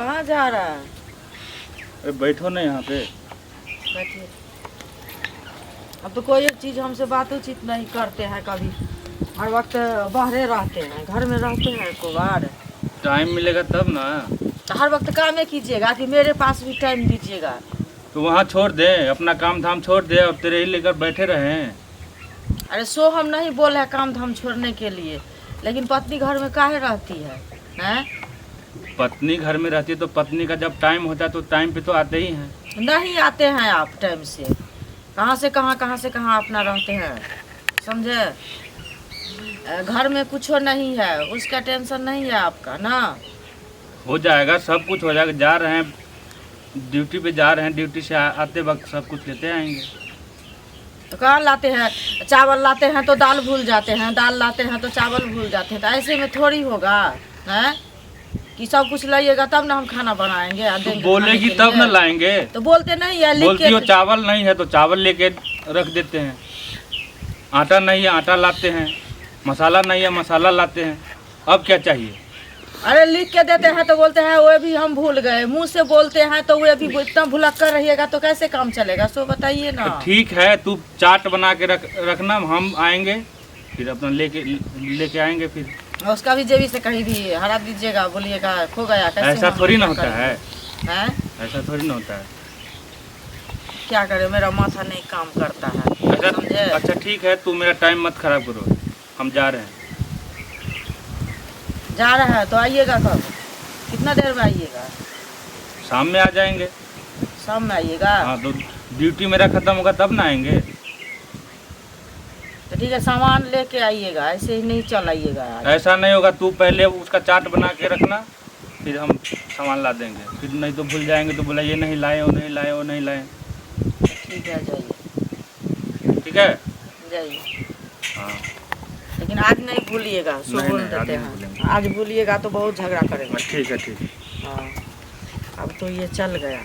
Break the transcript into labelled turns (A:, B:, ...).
A: कहाँ जा रहा है?
B: अरे बैठो ना यहाँ पे।
A: बैठिए। अब तो कोई एक चीज हमसे बातचीत नहीं करते हैं कभी, हर वक्त बाहरे रहते हैं, घर में रहते हैं को बार।
B: टाइम मिलेगा तब ना।
A: तो हर वक्त काम ही कीजिएगा कि मेरे पास भी टाइम दीजिएगा।
B: तो वहाँ छोड़ दे, अपना काम धाम छोड़ दे और तेरे ही लेकर बैठे रहे।
A: अरे सो हम नहीं बोले हैं काम धाम छोड़ने के लिए, लेकिन पत्नी घर में काहे रहती है? हैं?
B: पत्नी घर में रहती है तो पत्नी का जब टाइम होता है तो टाइम पे तो आते ही हैं।
A: नहीं आते हैं आप टाइम से, कहाँ से कहाँ अपना रहते हैं, समझे? घर में कुछ नहीं है, उसका टेंशन नहीं है आपका ना।
B: हो जाएगा, सब कुछ हो जाएगा। जा रहे हैं ड्यूटी पे, जा रहे हैं ड्यूटी से आते वक्त सब कुछ लेते आएंगे।
A: तो कहाँ लाते हैं? चावल लाते हैं तो दाल भूल जाते हैं, दाल लाते हैं तो चावल भूल जाते हैं। तो ऐसे में थोड़ी होगा हैं कि सब कुछ लाइएगा तब ना हम खाना बनाएंगे और देंगे।
B: बोलेगी तब ना लाएंगे।
A: तो बोलते नहीं है, लिख
B: बोलती हो
A: के।
B: चावल नहीं है तो चावल लेके रख देते हैं, आटा नहीं है आटा लाते हैं, मसाला नहीं है मसाला लाते हैं। अब क्या चाहिए?
A: अरे लिख के देते हैं तो बोलते हैं वो भी हम भूल गए। मुंह से बोलते हैं तो वो भी इतना भुलक्कर रहिएगा तो कैसे काम चलेगा? सो बताइए ना।
B: तो ठीक है, तू चाट बना के रखना, हम आएंगे फिर अपना लेके आएंगे। फिर
A: उसका भी जेबी से कहीं भी हरा दीजिएगा, बोलिएगा खो गया। कैसे
B: ऐसा थोड़ी ना होता है,
A: हैं?
B: ऐसा थोड़ी ना होता है।
A: क्या करे, मेरा माथा नहीं काम करता है, समझे?
B: अच्छा ठीक है, तू मेरा टाइम मत खराब करो, हम जा रहे हैं।
A: जा रहा है तो आइएगा कब? कितना देर में आइएगा?
B: शाम में आ जाएंगे।
A: शाम में आइएगा?
B: हाँ, तो ड्यूटी मेरा खत्म होगा तब ना आएंगे।
A: तो ठीक है, सामान लेके आइएगा, ऐसे ही नहीं चल आइएगा।
B: ऐसा नहीं होगा, तू पहले उसका चाट बना के रखना, फिर हम सामान ला देंगे। फिर नहीं तो भूल जाएंगे तो बोला ये नहीं लाए, वो नहीं लाए, वो नहीं लाए।
A: ठीक है, जाइए।
B: ठीक है,
A: जाइए।
B: हाँ।
A: लेकिन आज नहीं भूलिएगा, सो
B: नहीं,
A: बोल
B: नहीं,
A: देते
B: आज नहीं
A: हैं।
B: भूलेंगे।
A: आज भूलिएगा तो बहुत झगड़ा करेगा।
B: ठीक है, ठीक है।
A: हाँ, अब तो ये चल गया।